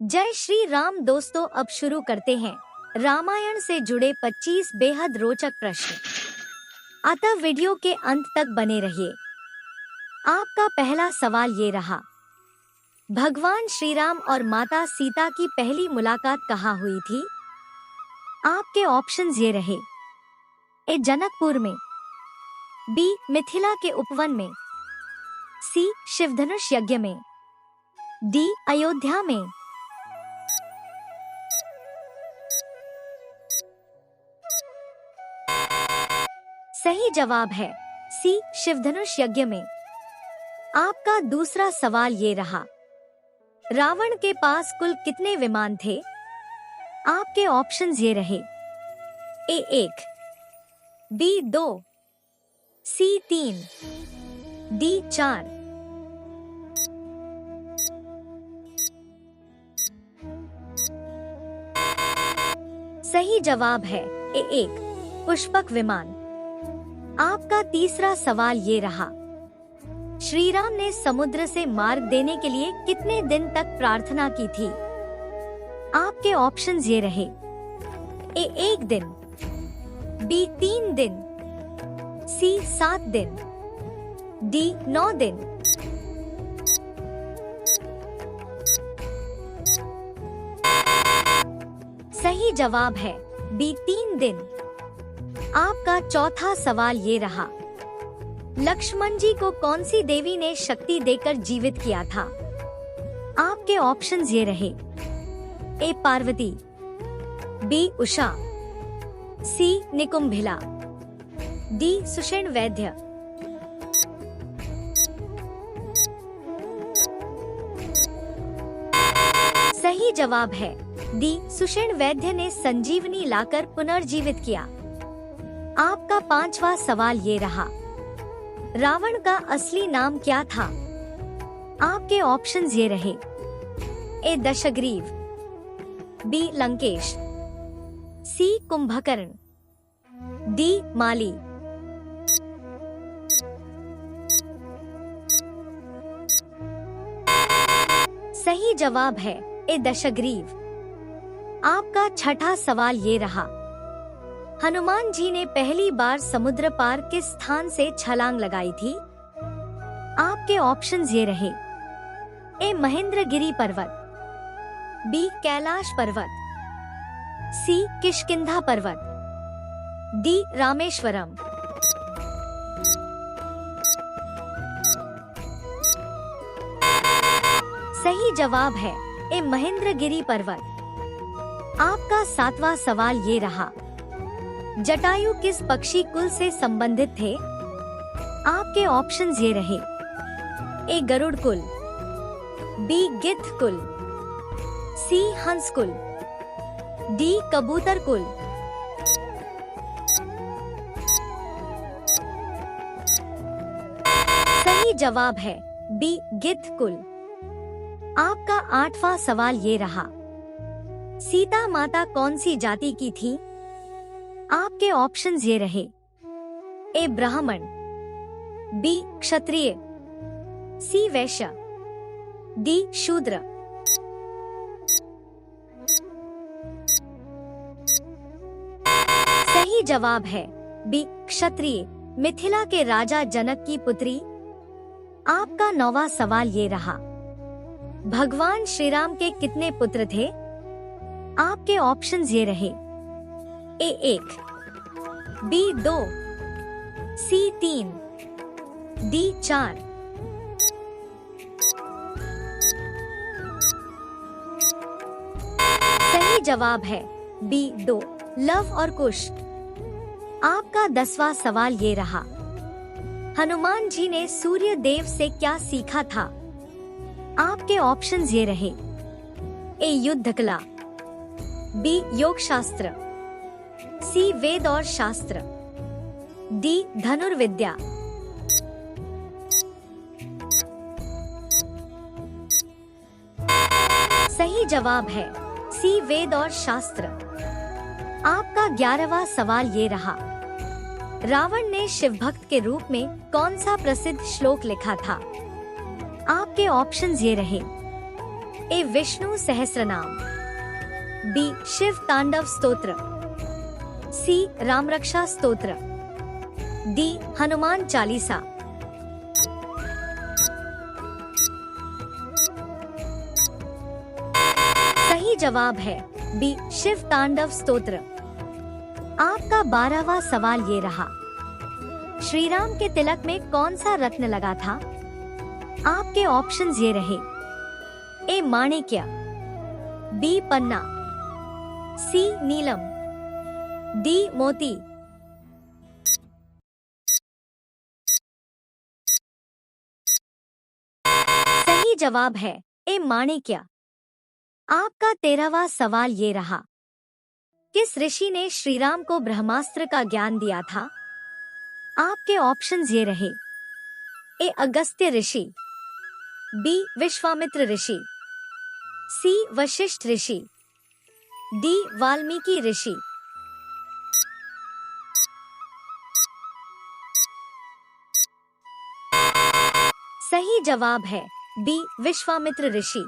जय श्री राम दोस्तों, अब शुरू करते हैं रामायण से जुड़े 25 बेहद रोचक प्रश्न। अतः वीडियो के अंत तक बने रहिए। आपका पहला सवाल ये रहा, भगवान श्री राम और माता सीता की पहली मुलाकात कहाँ हुई थी? आपके ऑप्शंस ये रहे, ए जनकपुर में, बी मिथिला के उपवन में, सी शिवधनुष यज्ञ में, डी अयोध्या में। सही जवाब है सी शिवधनुष यज्ञ में। आपका दूसरा सवाल ये रहा, रावण के पास कुल कितने विमान थे? आपके ऑप्शंस ये रहे, ए 1, बी 2, सी 3, डी 4। सही जवाब है ए 1, पुष्पक विमान। आपका तीसरा सवाल ये रहा, श्री राम ने समुद्र से मार्ग देने के लिए कितने दिन तक प्रार्थना की थी? आपके ऑप्शंस ये रहे, ए 1 दिन, बी 3 दिन, सी 7 दिन, डी 9 दिन। सही जवाब है बी 3 दिन। आपका चौथा सवाल ये रहा, लक्ष्मण जी को कौन सी देवी ने शक्ति देकर जीवित किया था? आपके ऑप्शंस ये रहे, ए पार्वती, बी उषा, सी निकुंभिला, डी सुषेण वैद्य। सही जवाब है डी सुषेण वैद्य ने संजीवनी लाकर पुनर्जीवित किया। आपका पांचवा सवाल ये रहा, रावण का असली नाम क्या था? आपके ऑप्शंस ये रहे, ए दशग्रीव, बी लंकेश, सी कुंभकर्ण, डी माली। सही जवाब है ए दशग्रीव। आपका छठा सवाल ये रहा, हनुमान जी ने पहली बार समुद्र पार किस स्थान से छलांग लगाई थी? आपके ऑप्शंस ये रहे, ए महेंद्रगिरी पर्वत, बी कैलाश पर्वत, सी किष्किंधा पर्वत, डी रामेश्वरम। सही जवाब है ए महेंद्रगिरी पर्वत। आपका सातवां सवाल ये रहा, जटायु किस पक्षी कुल से संबंधित थे? आपके ऑप्शंस ये रहे, ए गरुड़ कुल, बी गिद्ध कुल, सी हंस कुल, डी कबूतर कुल। सही जवाब है बी गिद्ध कुल। आपका आठवां सवाल ये रहा, सीता माता कौन सी जाति की थी? आपके ऑप्शंस ये रहे, ए ब्राह्मण, बी क्षत्रिय, सी वैश्य, डी शूद्र। सही जवाब है बी क्षत्रिय, मिथिला के राजा जनक की पुत्री। आपका नौवां सवाल ये रहा, भगवान श्री राम के कितने पुत्र थे? आपके ऑप्शंस ये रहे, ए 1, बी 2, सी 3, डी 4। सही जवाब है बी 2, लव और कुश। आपका 10वां सवाल ये रहा, हनुमान जी ने सूर्य देव से क्या सीखा था? आपके ऑप्शंस ये रहे, ए युद्ध कला, बी योग शास्त्र, सी वेद और शास्त्र, डी धनुर्विद्या। सही जवाब है सी वेद और शास्त्र। आपका 11वां सवाल ये रहा, रावण ने शिव भक्त के रूप में कौन सा प्रसिद्ध श्लोक लिखा था? आपके ऑप्शंस ये रहे, ए विष्णु सहस्रनाम, बी शिव तांडव स्तोत्र, सी रामरक्षा स्तोत्र, डी हनुमान चालीसा। सही जवाब है बी शिव तांडव स्तोत्र। आपका 12वां सवाल ये रहा, श्री राम के तिलक में कौन सा रत्न लगा था? आपके ऑप्शंस ये रहे, ए माणिक्य, बी पन्ना, सी नीलम, डी मोती। सही जवाब है ए माणिक्य। आपका 13वां सवाल ये रहा, किस ऋषि ने श्री राम को ब्रह्मास्त्र का ज्ञान दिया था? आपके ऑप्शंस ये रहे, ए अगस्त्य ऋषि, बी विश्वामित्र ऋषि, सी वशिष्ठ ऋषि, डी वाल्मीकि ऋषि। सही जवाब है बी विश्वामित्र ऋषि।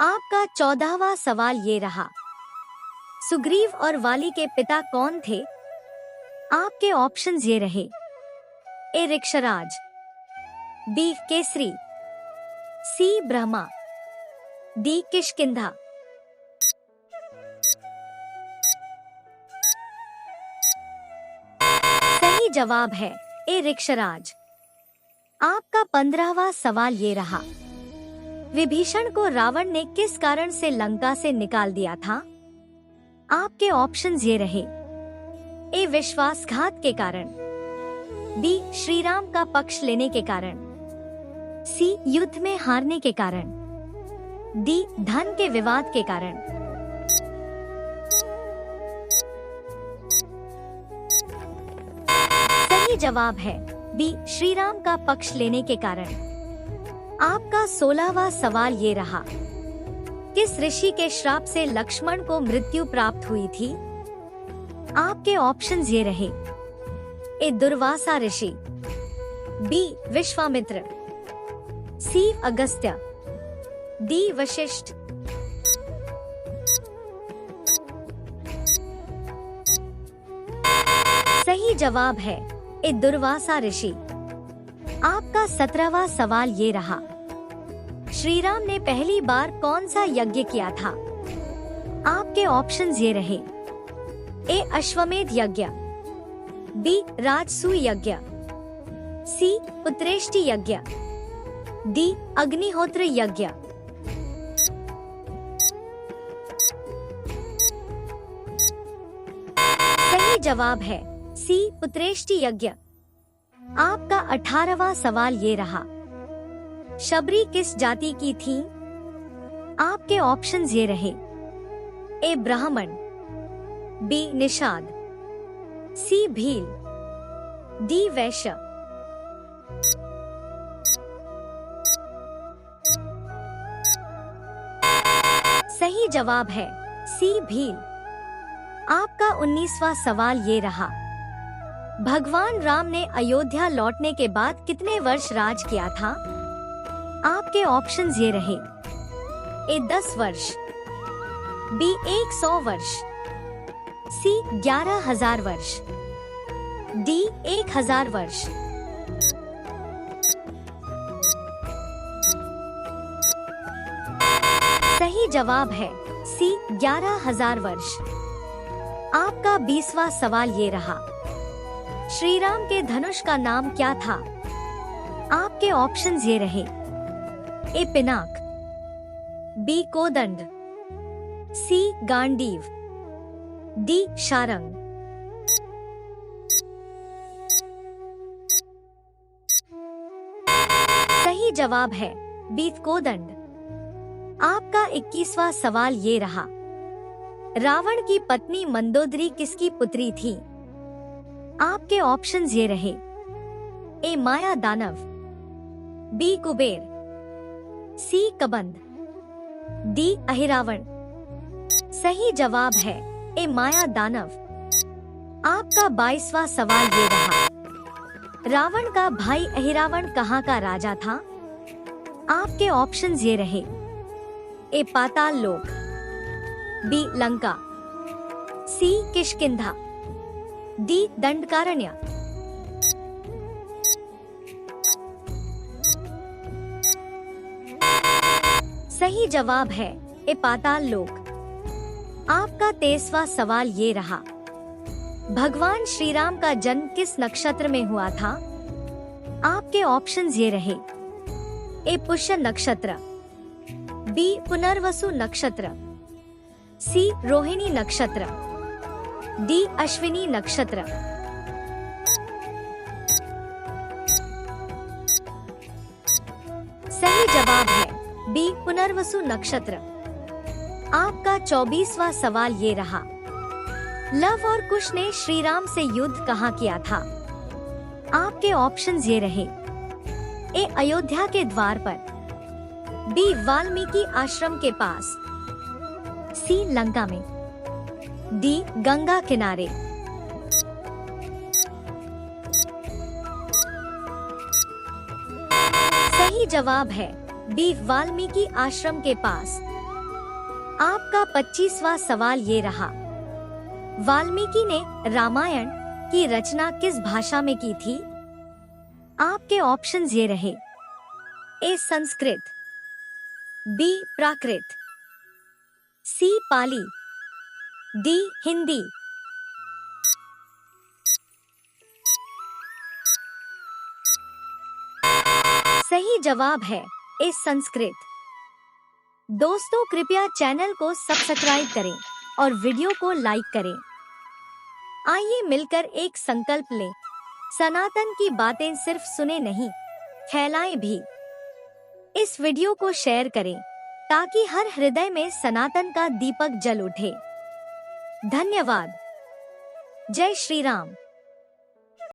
आपका 14वां सवाल ये रहा, सुग्रीव और वाली के पिता कौन थे? आपके ऑप्शंस ये रहे, ए ऋक्षराज, बी केसरी, सी ब्रह्मा, डी किष्किंधा। सही जवाब है ए ऋक्षराज। आपका 15वां सवाल ये रहा, विभीषण को रावण ने किस कारण से लंका से निकाल दिया था? आपके ऑप्शंस ये रहे, ए विश्वासघात के कारण, बी श्री राम का पक्ष लेने के कारण, सी युद्ध में हारने के कारण, डी धन के विवाद के कारण। सही जवाब है बी श्री राम का पक्ष लेने के कारण। आपका 16वां सवाल ये रहा, किस ऋषि के श्राप से लक्ष्मण को मृत्यु प्राप्त हुई थी? आपके ऑप्शंस ये रहे, ए दुर्वासा ऋषि, बी विश्वामित्र, सी अगस्त्य, डी वशिष्ठ। सही जवाब है ए दुर्वासा ऋषि। आपका 17वां सवाल ये रहा, श्री राम ने पहली बार कौन सा यज्ञ किया था? आपके ऑप्शंस ये रहे, ए अश्वमेध यज्ञ, बी राजसूय यज्ञ, सी पुत्रेष्टि यज्ञ, डी अग्निहोत्र यज्ञ। सही जवाब है सी पुत्रेष्टि यज्ञ। आपका 18वां सवाल ये रहा, शबरी किस जाति की थी? आपके ऑप्शंस ये रहे, ए ब्राह्मण, बी निषाद, सी भील, डी वैश्य। सही जवाब है सी भील। आपका 19वां सवाल ये रहा, भगवान राम ने अयोध्या लौटने के बाद कितने वर्ष राज किया था? आपके ऑप्शंस ये रहे, ए 10 वर्ष, बी 100 वर्ष, सी 11,000 वर्ष, डी 1,000 वर्ष। सही जवाब है सी 11,000 वर्ष। आपका 20वां सवाल ये रहा, श्री राम के धनुष का नाम क्या था? आपके ऑप्शंस ये रहे, ए पिनाक, बी कोदंड, सी गांडीव, डी शारंग। सही जवाब है बी कोदंड। आपका 21वां सवाल ये रहा, रावण की पत्नी मंदोदरी किसकी पुत्री थी? आपके ऑप्शंस ये रहे, ए माया दानव, बी कुबेर, सी कबंध, डी अहिरावण। सही जवाब है ए माया दानव। आपका 22वां सवाल ये रहा, रावण का भाई अहिरावण कहाँ का राजा था? आपके ऑप्शंस ये रहे, ए पाताल लोक, बी लंका, सी किष्किंधा, डी दंडकारण्य। सही जवाब है ए पाताल लोक। आपका 23वां सवाल ये रहा, भगवान श्री राम का जन्म किस नक्षत्र में हुआ था? आपके ऑप्शंस ये रहे, ए पुष्य नक्षत्र, बी पुनर्वसु नक्षत्र, सी रोहिणी नक्षत्र, डी अश्विनी नक्षत्र। सही जवाब है बी पुनर्वसु नक्षत्र। आपका 24वां सवाल ये रहा, लव और कुश ने श्री राम से युद्ध कहाँ किया था? आपके ऑप्शंस ये रहे, ए अयोध्या के द्वार पर, बी वाल्मीकि आश्रम के पास, सी लंका में, डी गंगा किनारे। सही जवाब है बी वाल्मीकि आश्रम के पास। आपका 25वां सवाल ये रहा, वाल्मीकि ने रामायण की रचना किस भाषा में की थी? आपके ऑप्शंस ये रहे, ए संस्कृत, बी प्राकृत, सी पाली, डी हिंदी। सही जवाब है ए संस्कृत। दोस्तों कृपया चैनल को सब्सक्राइब करें और वीडियो को लाइक करें। आइए मिलकर एक संकल्प लें, सनातन की बातें सिर्फ सुने नहीं, फैलाएं भी। इस वीडियो को शेयर करें ताकि हर हृदय में सनातन का दीपक जल उठे। धन्यवाद। जय श्री राम।